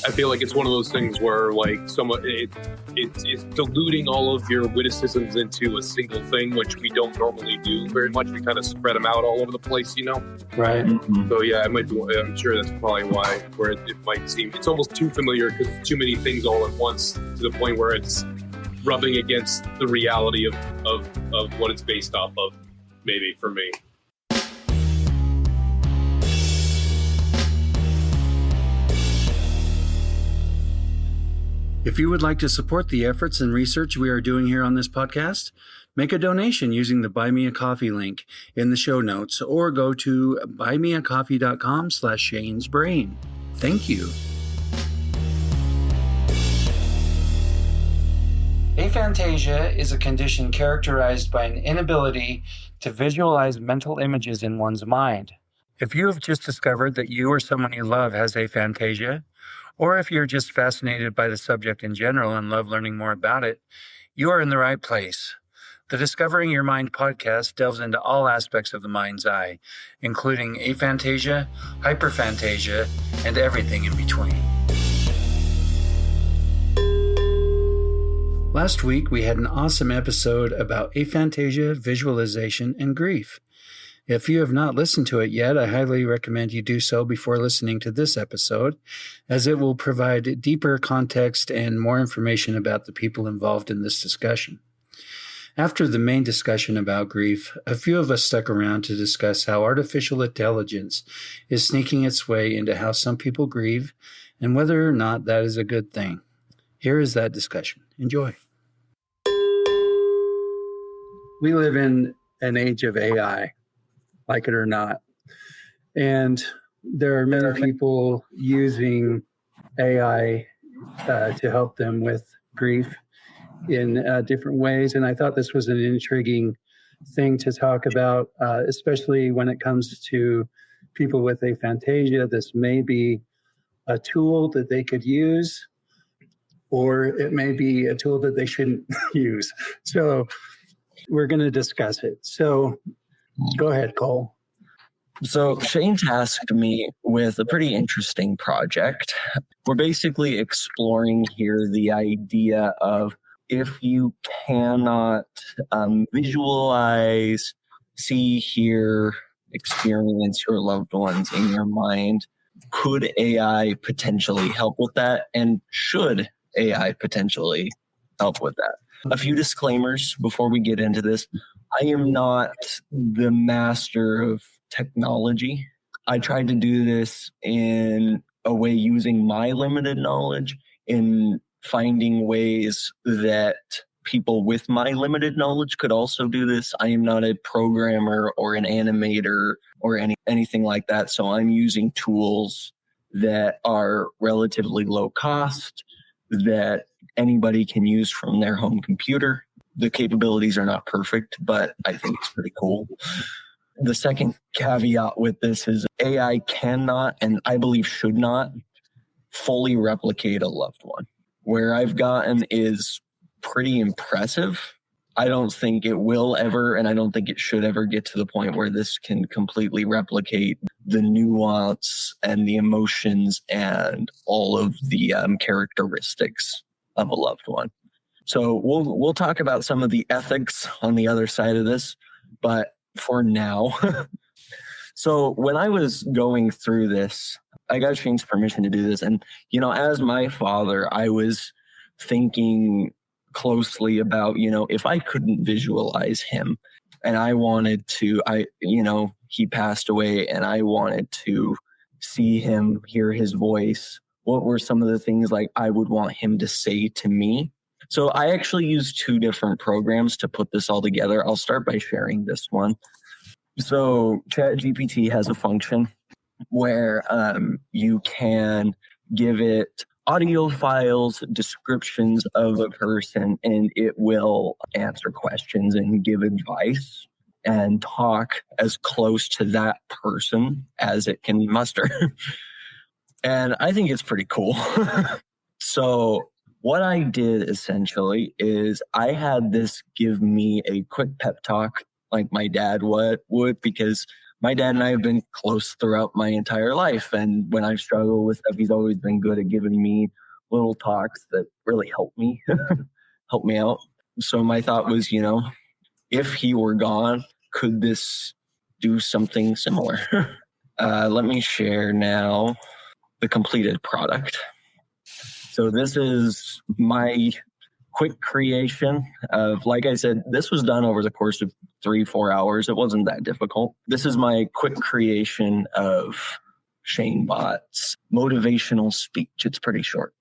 I feel like it's one of those things where like it's diluting all of your witticisms into a single thing, which we don't normally do very much. We kind of spread them out all over the place, you know? Right. Mm-hmm. So yeah, it might be, I'm sure that's probably why, where it might seem, it's almost too familiar because it's too many things all at once to the point where it's rubbing against the reality of what it's based off of, maybe for me. If you would like to support the efforts and research we are doing here on this podcast, make a donation using the Buy Me a Coffee link in the show notes or go to buymeacoffee.com/Shane's Brain. Thank you. Aphantasia is a condition characterized by an inability to visualize mental images in one's mind. If you have just discovered that you or someone you love has aphantasia, or if you're just fascinated by the subject in general and love learning more about it, you are in the right place. The Discovering Your Mind podcast delves into all aspects of the mind's eye, including aphantasia, hyperphantasia, and everything in between. Last week, we had an awesome episode about aphantasia, visualization, and grief. If you have not listened to it yet, I highly recommend you do so before listening to this episode, as it will provide deeper context and more information about the people involved in this discussion. After the main discussion about grief, a few of us stuck around to discuss how artificial intelligence is sneaking its way into how some people grieve and whether or not that is a good thing. Here is that discussion. Enjoy. We live in an age of AI. Like it or not. And there are many people using AI to help them with grief in different ways. And I thought this was an intriguing thing to talk about, especially when it comes to people with aphantasia. This may be a tool that they could use, or it may be a tool that they shouldn't use. So we're going to discuss it. So go ahead, Cole. So Shane tasked me with a pretty interesting project. We're basically exploring here the idea of if you cannot visualize, see, hear, experience your loved ones in your mind, could AI potentially help with that? And should AI potentially help with that? A few disclaimers before we get into this. I am not the master of technology. I tried to do this in a way using my limited knowledge in finding ways that people with my limited knowledge could also do this. I am not a programmer or an animator or anything like that. So I'm using tools that are relatively low cost that anybody can use from their home computer. The capabilities are not perfect, but I think it's pretty cool. The second caveat with this is AI cannot, and I believe should not, fully replicate a loved one. Where I've gotten is pretty impressive. I don't think it will ever, and I don't think it should ever get to the point where this can completely replicate the nuance and the emotions and all of the characteristics of a loved one. So we'll talk about some of the ethics on the other side of this, but for now. So when I was going through this, I got Shane's permission to do this. And, you know, as my father, I was thinking closely about, you know, if I couldn't visualize him and I wanted to, he passed away and I wanted to see him, hear his voice, what were some of the things like I would want him to say to me? So I actually used two different programs to put this all together. I'll start by sharing this one. So ChatGPT has a function where you can give it audio files, descriptions of a person, and it will answer questions and give advice and talk as close to that person as it can muster. And I think it's pretty cool. So what I did essentially is I had this give me a quick pep talk like my dad would, because my dad and I have been close throughout my entire life. And when I struggle with stuff, he's always been good at giving me little talks that really help me, help me out. So my thought was, if he were gone, could this do something similar? Let me share now the completed product. So this is my quick creation of, like I said, this was done over the course of 3-4 hours. It wasn't that difficult. This is my quick creation of Shane Bott's motivational speech. It's pretty short.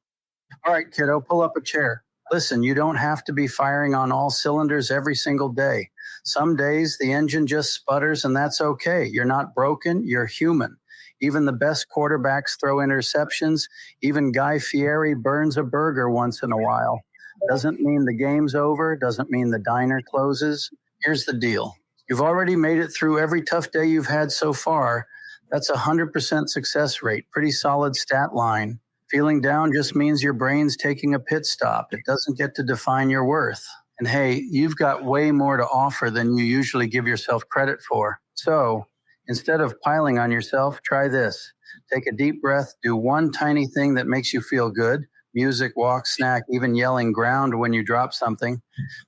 All right, kiddo, pull up a chair. Listen, you don't have to be firing on all cylinders every single day. Some days the engine just sputters, and that's okay. You're not broken, you're human. Even the best quarterbacks throw interceptions. Even Guy Fieri burns a burger once in a while. Doesn't mean the game's over, doesn't mean the diner closes. Here's the deal. You've already made it through every tough day you've had so far. That's 100% success rate, pretty solid stat line. Feeling down just means your brain's taking a pit stop. It doesn't get to define your worth. And hey, you've got way more to offer than you usually give yourself credit for. So instead of piling on yourself, try this. Take a deep breath, do one tiny thing that makes you feel good. Music, walk, snack, even yelling ground when you drop something.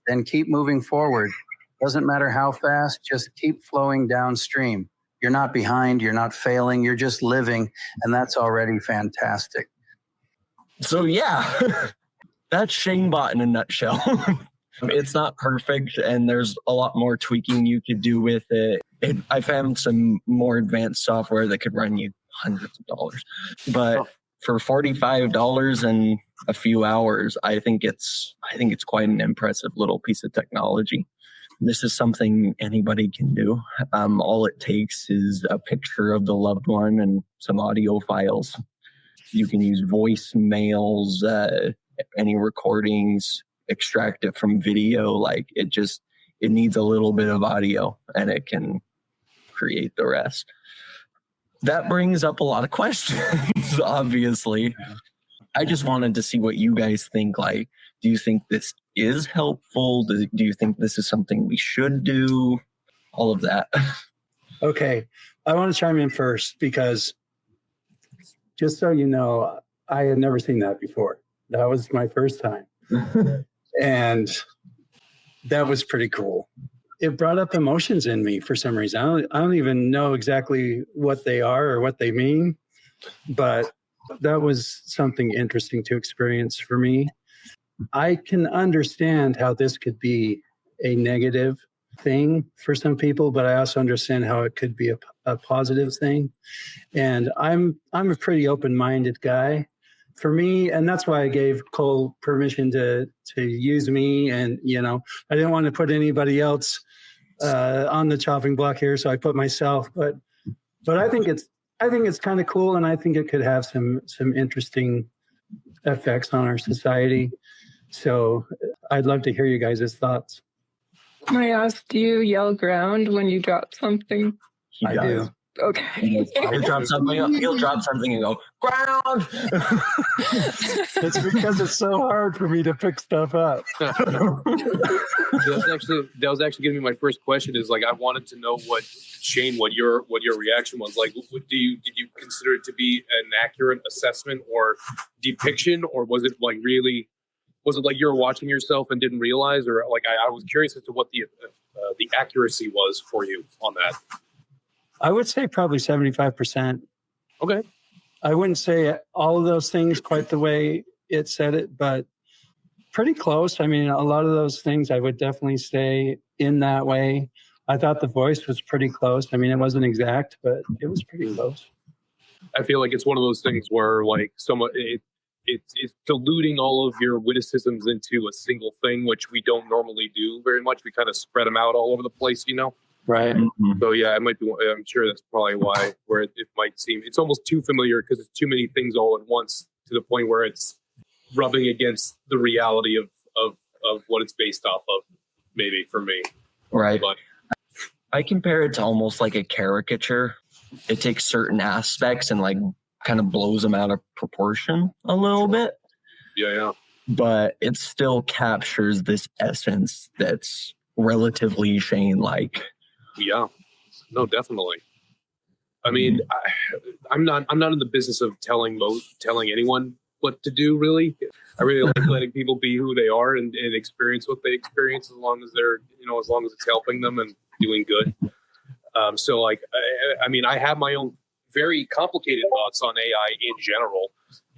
Then keep moving forward. Doesn't matter how fast, just keep flowing downstream. You're not behind, you're not failing, you're just living, and that's already fantastic. So yeah, that's Shane Bott in a nutshell. It's not perfect, and there's a lot more tweaking you could do with it. I found some more advanced software that could run you hundreds of dollars. But for $45 and a few hours, I think it's quite an impressive little piece of technology. This is something anybody can do. All it takes is a picture of the loved one and some audio files. You can use voicemails, any recordings, extract it from video. Like it needs a little bit of audio and it can create the rest. That brings up a lot of questions, obviously. I just wanted to see what you guys think. Like, do you think this is helpful? Do you think this is something we should do? All of that. Okay. I want to chime in first because just so you know, I had never seen that before. That was my first time. And that was pretty cool. It brought up emotions in me for some reason. I don't even know exactly what they are or what they mean, but that was something interesting to experience for me. I can understand how this could be a negative thing for some people, but I also understand how it could be a positive thing. And I'm a pretty open-minded guy. For me, and that's why I gave Cole permission to use me. And, I didn't want to put anybody else on the chopping block here. So I put myself, but I think it's kind of cool. And I think it could have some interesting effects on our society. So I'd love to hear you guys' thoughts. I asked, do you yell ground when you drop something? He I does. do. Okay. He'll drop something and go, ground! It's because it's so hard for me to pick stuff up. That was actually going to be my first question. Is like I wanted to know what your reaction was. Like, did you consider it to be an accurate assessment or depiction, or was it like really? Was it like you were watching yourself and didn't realize, or like I was curious as to what the accuracy was for you on that? I would say probably 75%. Okay. I wouldn't say all of those things quite the way it said it, but pretty close. I mean, a lot of those things I would definitely say in that way. I thought the voice was pretty close. I mean, it wasn't exact, but it was pretty close. I feel like it's one of those things where like it's diluting all of your witticisms into a single thing, which we don't normally do very much. We kind of spread them out all over the place, Right. Mm-hmm. So yeah, it might be. I'm sure that's probably why where it might seem it's almost too familiar because it's too many things all at once to the point where it's rubbing against the reality of what it's based off of. Maybe for me, Right. But I compare it to almost like a caricature. It takes certain aspects and like kind of blows them out of proportion a little bit. yeah. But it still captures this essence that's relatively Shane-like. Yeah, no, definitely. I mean, I'm not in the business of telling anyone what to do. Really, I really like letting people be who they are and experience what they experience, as long as they're, as long as it's helping them and doing good. So like, I mean, I have my own very complicated thoughts on AI in general,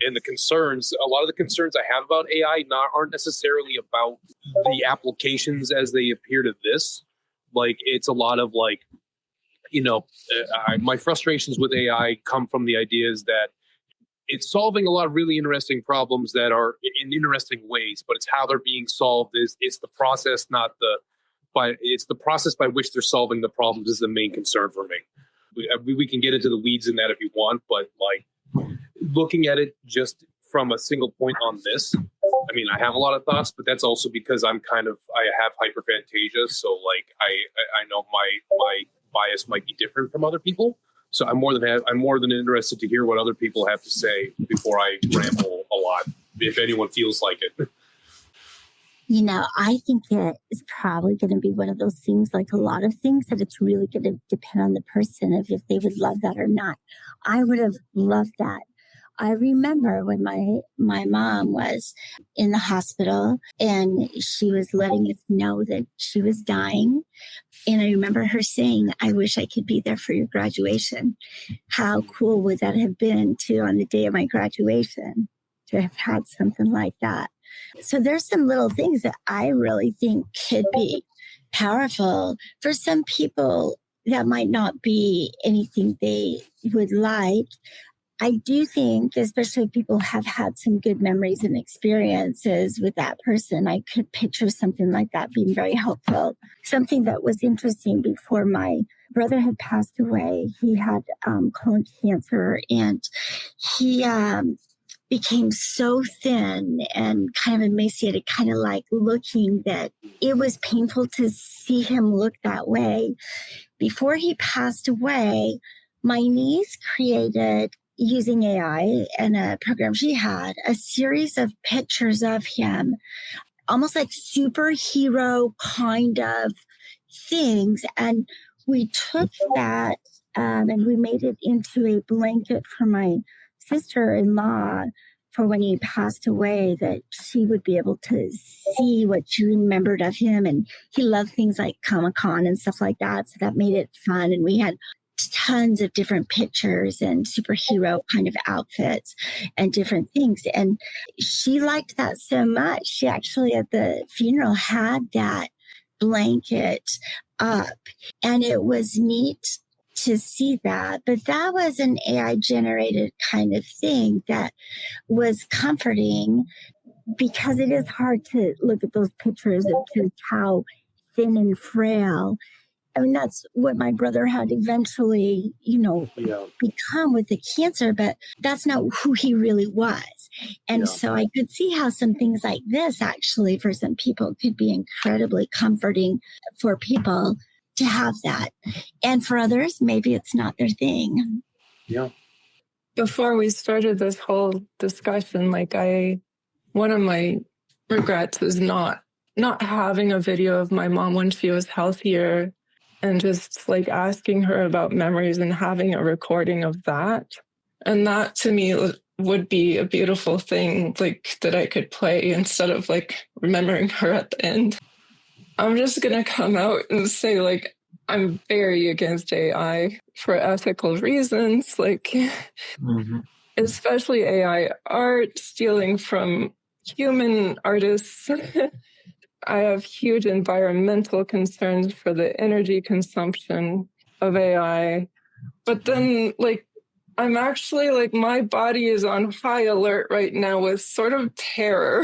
and a lot of the concerns I have about AI aren't necessarily about the applications as they appear to this. Like, it's a lot of like, my frustrations with AI come from the ideas that it's solving a lot of really interesting problems that are in interesting ways, but it's how they're being solved. It's the process, it's the process by which they're solving the problems is the main concern for me. We can get into the weeds in that if you want, but like, looking at it just from a single point on this, I mean, I have a lot of thoughts, but that's also because I have hyperphantasia, so like I know my bias might be different from other people. So I'm more than interested to hear what other people have to say before I ramble a lot, if anyone feels like it. I think that it's probably going to be one of those things, like a lot of things, that it's really going to depend on the person of if they would love that or not. I would have loved that. I remember when my mom was in the hospital and she was letting us know that she was dying. And I remember her saying, "I wish I could be there for your graduation." How cool would that have been on the day of my graduation to have had something like that? So there's some little things that I really think could be powerful. For some people, that might not be anything they would like. I do think, especially if people have had some good memories and experiences with that person, I could picture something like that being very helpful. Something that was interesting before my brother had passed away, he had colon cancer, and he became so thin and kind of emaciated, kind of like looking that it was painful to see him look that way. Before he passed away, my niece created, using AI and a program she had, a series of pictures of him, almost like superhero kind of things. And we took that and we made it into a blanket for my sister-in-law for when he passed away, that she would be able to see what she remembered of him. And he loved things like Comic-Con and stuff like that. So that made it fun. And we had tons of different pictures and superhero kind of outfits and different things. And she liked that so much. She actually at the funeral had that blanket up, and it was neat to see that. But that was an AI generated kind of thing that was comforting, because it is hard to look at those pictures of just how thin and frail. I mean, that's what my brother had eventually, become with the cancer, but that's not who he really was. And so I could see how some things like this actually for some people could be incredibly comforting for people to have that. And for others, maybe it's not their thing. Yeah. Before we started this whole discussion, one of my regrets is not having a video of my mom when she was healthier, and just like asking her about memories and having a recording of that. And that to me would be a beautiful thing, like that I could play instead of like remembering her at the end. I'm just going to come out and say, like, I'm very against AI for ethical reasons, like especially AI art, stealing from human artists. I have huge environmental concerns for the energy consumption of AI. But then, I'm actually, my body is on high alert right now with sort of terror.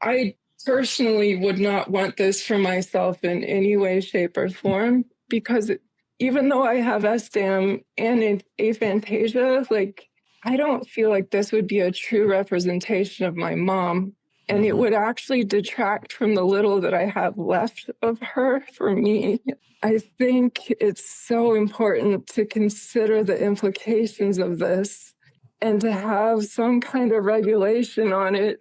I personally would not want this for myself in any way, shape, or form, because even though I have SDAM and aphantasia, I don't feel like this would be a true representation of my mom. And it would actually detract from the little that I have left of her for me. I think it's so important to consider the implications of this and to have some kind of regulation on it.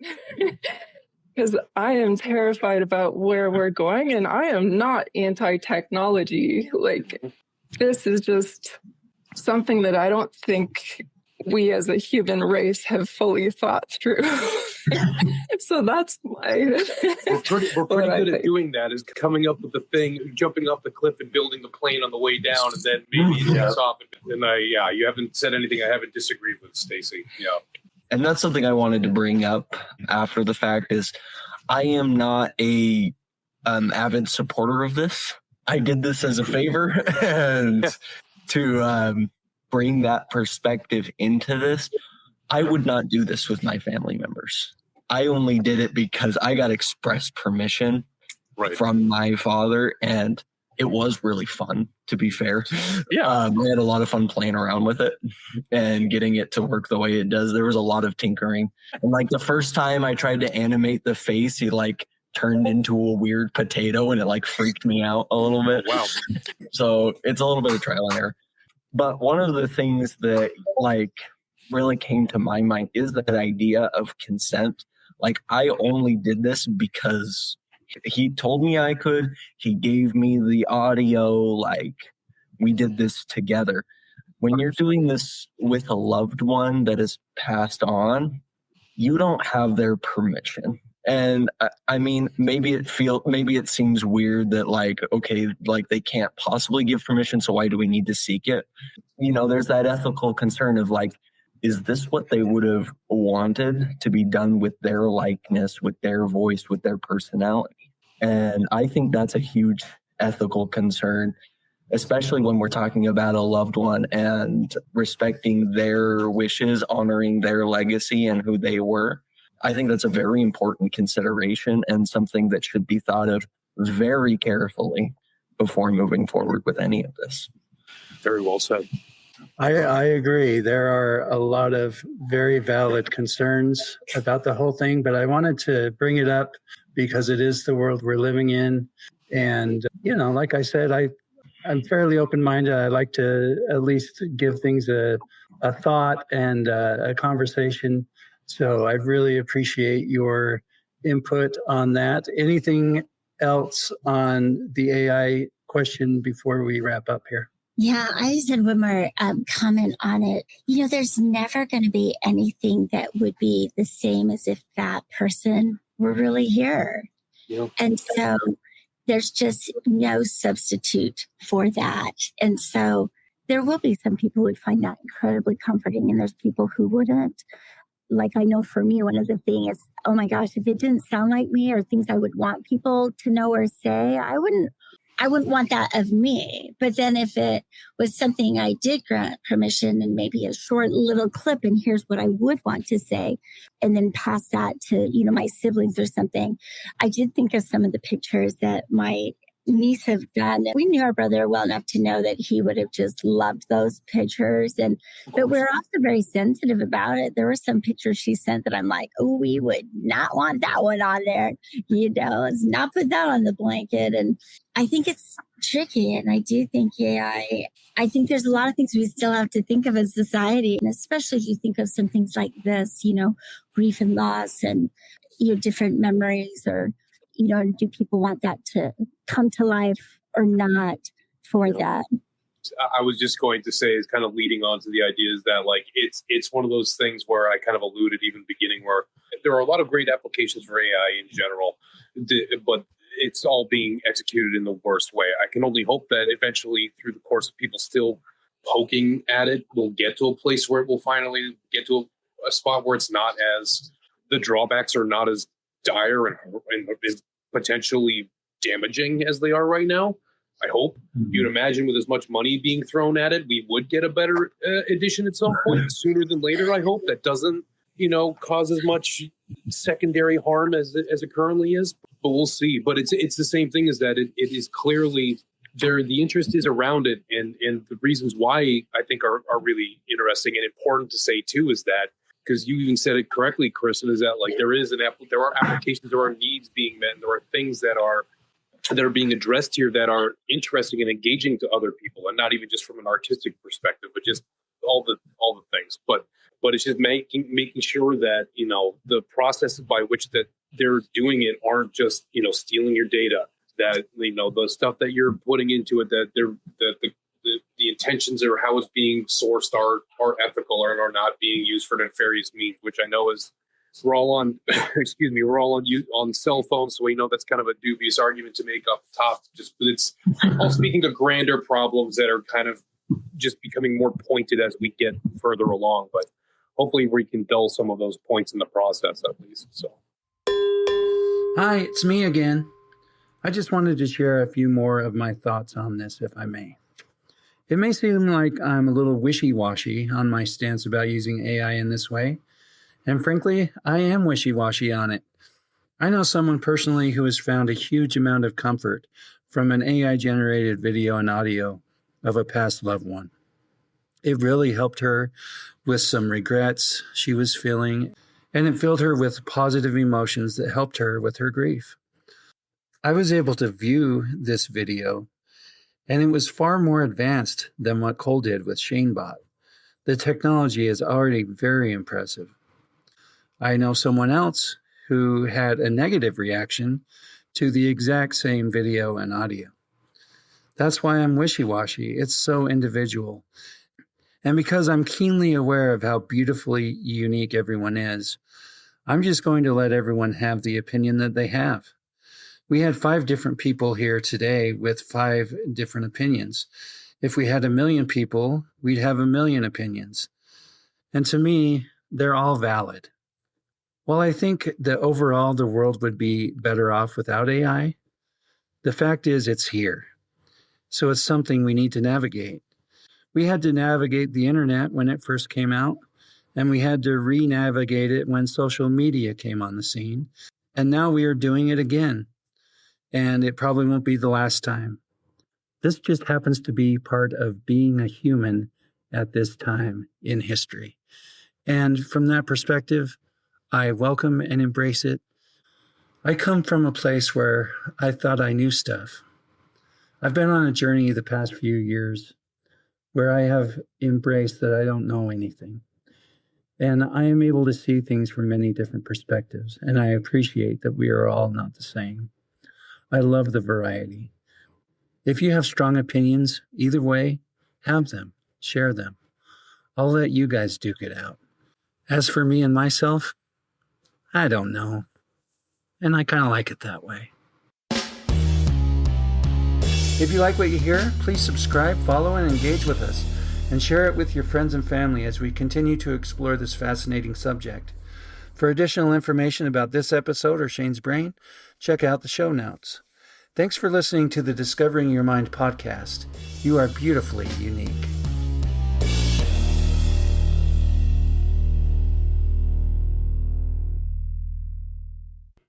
Because I am terrified about where we're going, and I am not anti-technology. this is just something that I don't think we as a human race have fully thought through. So that's my... We're pretty good at doing that, is coming up with the thing, jumping off the cliff and building the plane on the way down, and then maybe it takes off. And you haven't said anything I haven't disagreed with, Stacy. Yeah. And that's something I wanted to bring up after the fact is I am not a avid supporter of this. I did this as a favor and to bring that perspective into this. I would not do this with my family members. I only did it because I got express permission from my father, and it was really fun, to be fair. Yeah. We had a lot of fun playing around with it and getting it to work the way it does. There was a lot of tinkering. And like the first time I tried to animate the face, he like turned into a weird potato, and it like freaked me out a little bit. Wow. So it's a little bit of trial and error. But one of the things that like really came to my mind is that idea of consent. Like I only did this because he told me I could. He gave me the audio. Like we did this together. When you're doing this with a loved one that is passed on, you don't have their permission. And I mean, maybe it seems weird that like, okay, like they can't possibly give permission, so why do we need to seek it? You know, there's that ethical concern of like, is this what they would have wanted to be done with their likeness, with their voice, with their personality? And I think that's a huge ethical concern, especially when we're talking about a loved one and respecting their wishes, honoring their legacy and who they were. I think that's a very important consideration and something that should be thought of very carefully before moving forward with any of this. Very well said. I agree. There are a lot of very valid concerns about the whole thing, but I wanted to bring it up because it is the world we're living in. And, you know, like I said, I'm fairly open-minded. I like to at least give things a thought and a conversation. So I really appreciate your input on that. Anything else on the AI question before we wrap up here? Yeah, I just had one more comment on it. You know, there's never going to be anything that would be the same as if that person were really here. Yeah. And so there's just no substitute for that. And so there will be some people who would find that incredibly comforting, and there's people who wouldn't. Like, I know for me, one of the things is, oh my gosh, if it didn't sound like me or things I would want people to know or say, I wouldn't want that of me. But then if it was something I did grant permission and maybe a short little clip, and here's what I would want to say, and then pass that to, you know, my siblings or something. I did think of some of the pictures that my niece have done. We knew our brother well enough to know that he would have just loved those pictures. But we're also very sensitive about it. There were some pictures she sent that I'm like, oh, we would not want that one on there. You know, let's not put that on the blanket. And I think it's tricky. And I do think AI, I think there's a lot of things we still have to think of as society. And especially if you think of some things like this, you know, grief and loss and, you know, different memories, or, you know, do people want that to come to life or not for that? I was just going to say, is kind of leading on to the idea is that like it's one of those things where I kind of alluded even in the beginning, where there are a lot of great applications for AI in general, but it's all being executed in the worst way. I can only hope that eventually, through the course of people still poking at it, we'll get to a place where it will finally get to a spot where it's not as, the drawbacks are not as dire and potentially damaging as they are right now. I hope. You'd imagine with as much money being thrown at it, we would get a better edition at some point, sooner than later. I hope that doesn't, you know, cause as much secondary harm as it currently is. But we'll see. But it's the same thing, is that it is clearly there. The interest is around it, and the reasons why I think are really interesting and important to say too is that, because you even said it correctly, Kristen, is that like there are applications, there are needs being met, and there are things that are being addressed here that are interesting and engaging to other people, and not even just from an artistic perspective, but just all the things. But it's just making sure that, you know, the processes by which that they're doing it aren't just, you know, stealing your data, that, you know, the stuff that you're putting into it, that the the intentions or how it's being sourced are ethical and are not being used for nefarious means, which I know is we're all on we're all on cell phones, so we know that's kind of a dubious argument to make up top. Just but it's all speaking to grander problems that are kind of just becoming more pointed as we get further along. But hopefully we can dull some of those points in the process at least. So Hi, it's me again. I just wanted to share a few more of my thoughts on this, if I may. It may seem like I'm a little wishy-washy on my stance about using AI in this way, and frankly, I am wishy-washy on it. I know someone personally who has found a huge amount of comfort from an AI-generated video and audio of a past loved one. It really helped her with some regrets she was feeling, and it filled her with positive emotions that helped her with her grief. I was able to view this video, and it was far more advanced than what Cole did with ShaneBot. The technology is already very impressive. I know someone else who had a negative reaction to the exact same video and audio. That's why I'm wishy-washy. It's so individual. And because I'm keenly aware of how beautifully unique everyone is, I'm just going to let everyone have the opinion that they have. We had 5 different people here today with 5 different opinions. If we had 1 million people, we'd have 1 million opinions. And to me, they're all valid. While I think that overall the world would be better off without AI, the fact is it's here. So it's something we need to navigate. We had to navigate the internet when it first came out, and we had to re-navigate it when social media came on the scene. And now we are doing it again. And it probably won't be the last time. This just happens to be part of being a human at this time in history. And from that perspective, I welcome and embrace it. I come from a place where I thought I knew stuff. I've been on a journey the past few years where I have embraced that I don't know anything. And I am able to see things from many different perspectives. And I appreciate that we are all not the same. I love the variety. If you have strong opinions, either way, have them, share them. I'll let you guys duke it out. As for me and myself, I don't know. And I kind of like it that way. If you like what you hear, please subscribe, follow, and engage with us, and share it with your friends and family as we continue to explore this fascinating subject. For additional information about this episode or Shane's Brain, check out the show notes. Thanks for listening to the Discovering Your Mind podcast. You are beautifully unique.